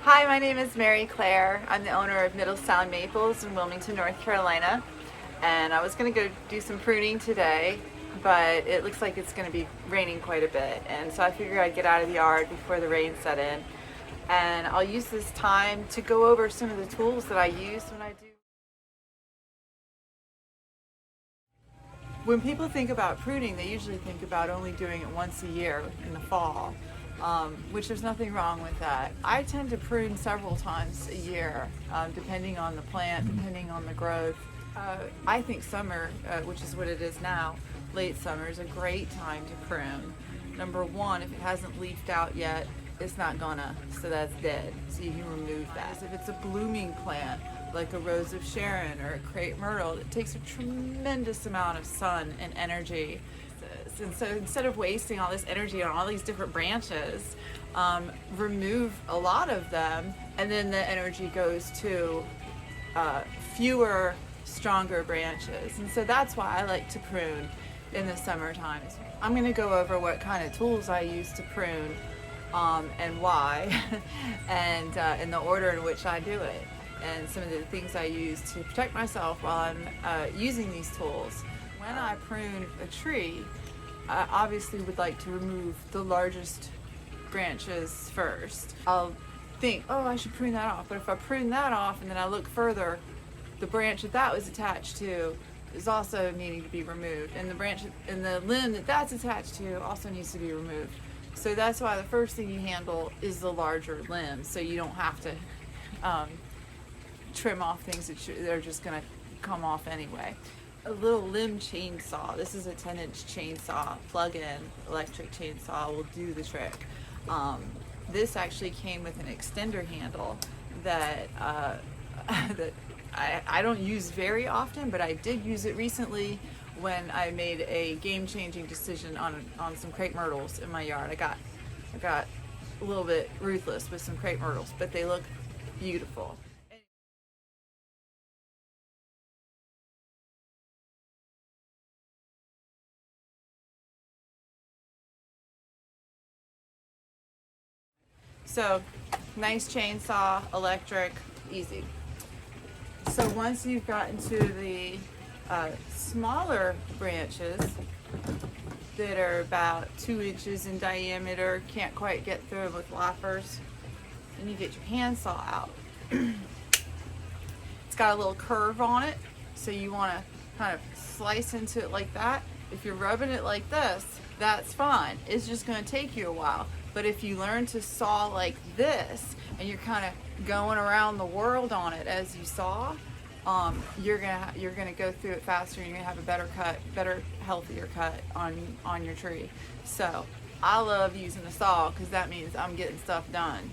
Hi, my name is Mary Claire. I'm the owner of Middletown Maples in Wilmington, North Carolina. And I was going to go do some pruning today, but it looks like it's going to be raining quite a bit. And so I figured I'd get out of the yard before the rain set in. And I'll use this time to go over some of the tools that I use when I do. When people think about pruning, they usually think about only doing it once a year in the fall, which there's nothing wrong with that. I tend to prune several times a year, depending on the plant, depending on the growth. I think summer, which is what it is now, late summer, is a great time to prune. Number one, if it hasn't leafed out yet, it's not gonna, so that's dead. So you can remove that. If it's a blooming plant, like a rose of Sharon or a crepe myrtle, it takes a tremendous amount of sun and energy. And so instead of wasting all this energy on all these different branches, remove a lot of them, and then the energy goes to fewer, stronger branches. And so that's why I like to prune in the summertime. I'm going to go over what kind of tools I use to prune and why, and in the order in which I do it, and some of the things I use to protect myself while I'm using these tools. When I prune a tree, I obviously would like to remove the largest branches first. I'll think, oh, I should prune that off. But if I prune that off and then I look further, the branch that was attached to is also needing to be removed. And the branch and the limb that's attached to also needs to be removed. So that's why the first thing you handle is the larger limb, so you don't have to trim off things that are just going to come off anyway. A little limb chainsaw. This is a 10-inch chainsaw, plug-in electric chainsaw, will do the trick. This actually came with an extender handle that that I don't use very often, but I did use it recently when I made a game-changing decision on some crepe myrtles in my yard. I got a little bit ruthless with some crepe myrtles, but they look beautiful. So, nice chainsaw, electric, easy. So once you've gotten to the smaller branches that are about 2 inches in diameter, can't quite get through them with loppers, then you get your handsaw out. It's got a little curve on it, so you want to kind of slice into it like that. If you're rubbing it like this, that's fine. It's just going to take you a while. But if you learn to saw like this, and you're kind of going around the world on it as you saw, you're gonna go through it faster, and you're gonna have a better cut, healthier cut on your tree. So I love using the saw because that means I'm getting stuff done,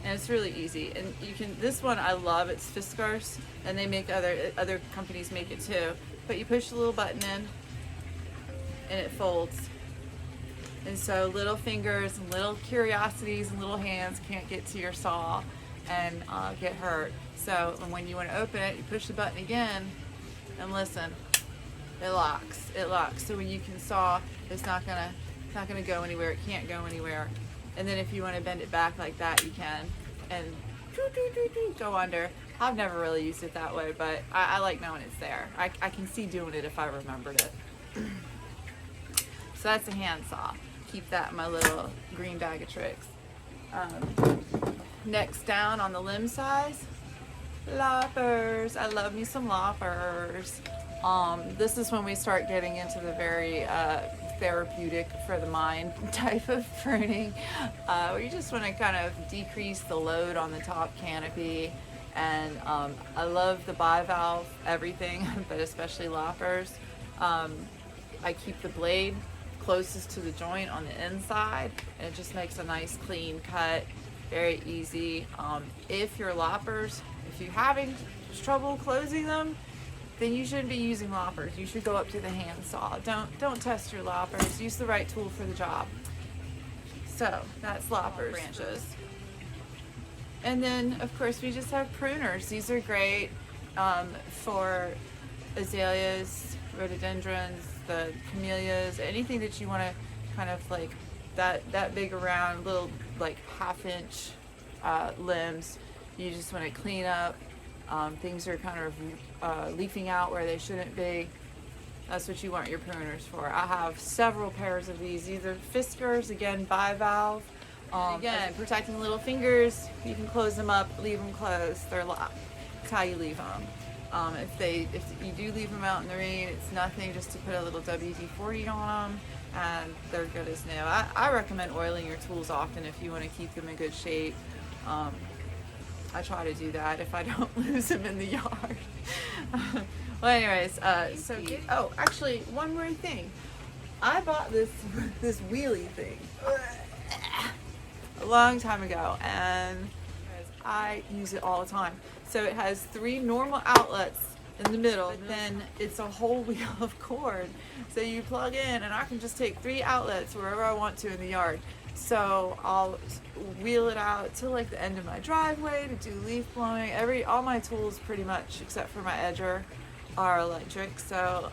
and it's really easy. And you can, this one I love. It's Fiskars, and they make other companies make it too. But you push the little button in, and it folds. And so little fingers and little curiosities and little hands can't get to your saw and get hurt. So when you want to open it, you push the button again, and listen, it locks. It locks. So when you can saw, it's not gonna go anywhere. It can't go anywhere. And then if you want to bend it back like that, you can, and go under. I've never really used it that way, but I like knowing it's there. I can see doing it if I remembered it. So that's a handsaw. Keep that in my little green bag of tricks. Next down on the limb size, loppers. I love me some loppers. This is when we start getting into the very therapeutic for the mind type of pruning, where you just want to kind of decrease the load on the top canopy. And I love the bivalve everything, but especially loppers. I keep the blade closest to the joint on the inside, and it just makes a nice clean cut, very easy. If your loppers, if you're having trouble closing them, then you shouldn't be using loppers. You should go up to the handsaw. Don't test your loppers. Use the right tool for the job. So that's loppers branches. And then of course we just have pruners. These are great for azaleas, rhododendrons, the camellias, anything that you want to kind of like that big around, little like half-inch limbs. You just want to clean up. Things are kind of leafing out where they shouldn't be. That's what you want your pruners for. I have several pairs of these, either Fiskars, again, bivalve. Again, protecting little fingers, you can close them up, leave them closed, they're locked. That's how you leave them. If you do leave them out in the rain, it's nothing, just to put a little WD-40 on them, and they're good as new. I recommend oiling your tools often if you want to keep them in good shape. I try to do that if I don't lose them in the yard. Well, anyways, actually, one more thing. I bought this wheelie thing a long time ago, and I use it all the time. So it has 3 normal outlets in the middle, and then it's a whole wheel of cord. So you plug in, and I can just take 3 outlets wherever I want to in the yard. So I'll wheel it out to like the end of my driveway to do leaf blowing. All my tools pretty much, except for my edger, are electric. So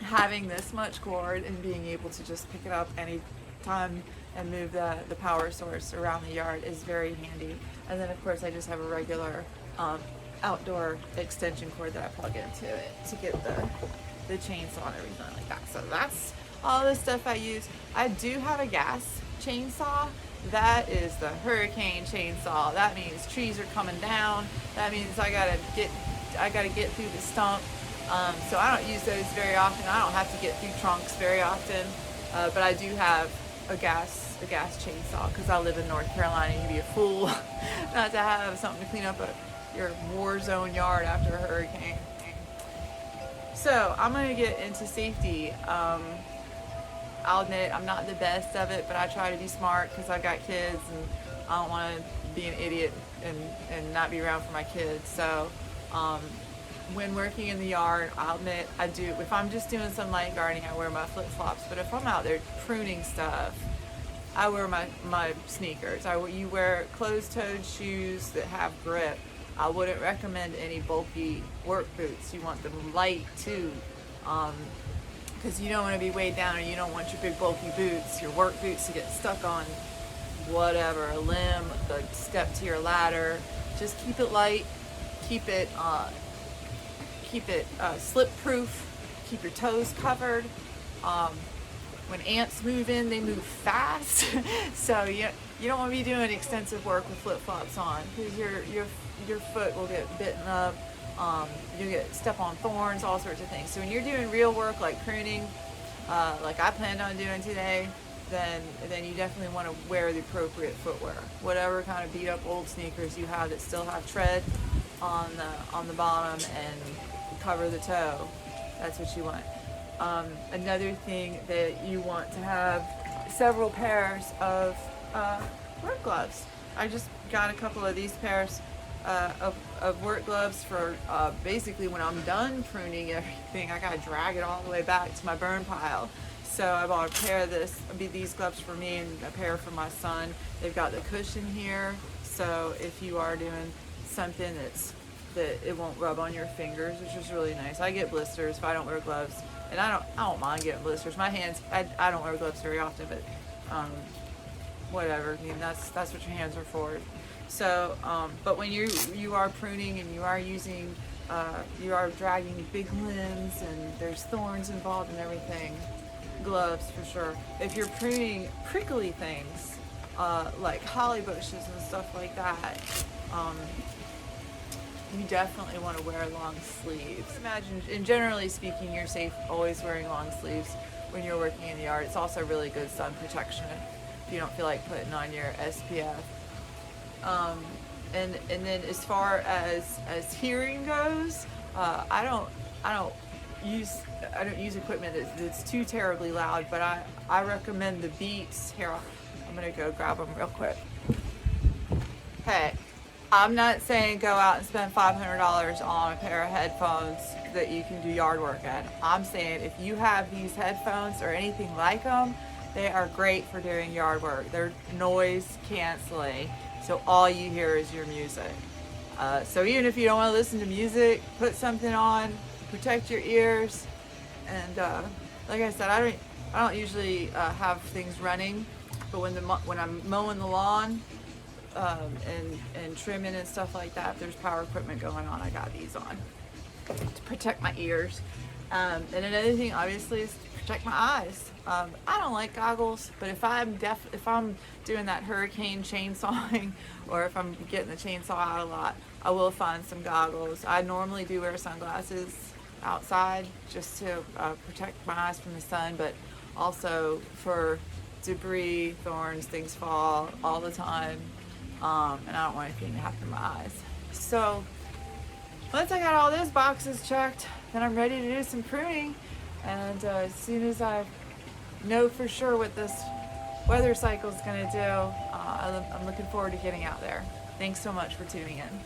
having this much cord and being able to just pick it up any time and move the power source around the yard is very handy. And then of course I just have a regular outdoor extension cord that I plug into it to get the chainsaw and everything like that. So that's all the stuff I use. I do have a gas chainsaw. That is the hurricane chainsaw. That means trees are coming down. That means I gotta get through the stump. So I don't use those very often. I don't have to get through trunks very often. But I do have a gas chainsaw because I live in North Carolina. You'd be a fool not to have something to clean up your war zone yard after a hurricane. So I'm gonna get into safety. I'll admit I'm not the best of it, but I try to be smart because I've got kids and I don't want to be an idiot and not be around for my kids. So when working in the yard, I'll admit I do. If I'm just doing some light gardening, I wear my flip-flops. But if I'm out there pruning stuff, I wear my sneakers. You wear closed-toed shoes that have grip. I wouldn't recommend any bulky work boots. You want them light too, because you don't want to be weighed down, and you don't want your big bulky boots, your work boots, to get stuck on whatever, a limb, the step to your ladder. Just keep it light, keep it slip-proof, keep your toes covered. When ants move in, they move fast, so you don't want to be doing extensive work with flip-flops on, because your foot will get bitten up. You'll step on thorns, all sorts of things. So when you're doing real work like pruning, like I planned on doing today, then you definitely want to wear the appropriate footwear. Whatever kind of beat up old sneakers you have that still have tread on the bottom and cover the toe, that's what you want. Another thing that you want to have several pairs of work gloves. I just got a couple of these pairs of work gloves for basically when I'm done pruning everything. I gotta drag it all the way back to my burn pile. So I bought a pair of these gloves for me and a pair for my son. They've got the cushion here, so if you are doing something that it won't rub on your fingers, which is really nice. I get blisters if I don't wear gloves, and I don't mind getting blisters. My hands, I don't wear gloves very often, but whatever. I mean, that's what your hands are for. So, but when you are pruning and you are dragging big limbs and there's thorns involved and everything, gloves for sure. If you're pruning prickly things, like holly bushes and stuff like that, you definitely want to wear long sleeves. Imagine, and generally speaking, you're safe always wearing long sleeves when you're working in the yard. It's also really good sun protection if you don't feel like putting on your SPF. And then as far as hearing goes, I don't use equipment that's too terribly loud, but I recommend the Beats. Here, I'm gonna go grab them real quick. Hey, I'm not saying go out and spend $500 on a pair of headphones that you can do yard work in. I'm saying if you have these headphones or anything like them, they are great for doing yard work. They're noise canceling, so all you hear is your music. So even if you don't want to listen to music, put something on, protect your ears. And like I said, I don't usually have things running, but when I'm mowing the lawn, and trimming and stuff like that. If there's power equipment going on, I got these on to protect my ears. And another thing, obviously, is to protect my eyes. I don't like goggles, but if I'm doing that hurricane chainsawing, or if I'm getting the chainsaw out a lot, I will find some goggles. I normally do wear sunglasses outside just to protect my eyes from the sun, but also for debris, thorns, things fall all the time, and I don't want anything to happen to my eyes. So once I got all those boxes checked, then I'm ready to do some pruning. And as soon as I know for sure what this weather cycle is going to do, I'm looking forward to getting out there. Thanks so much for tuning in.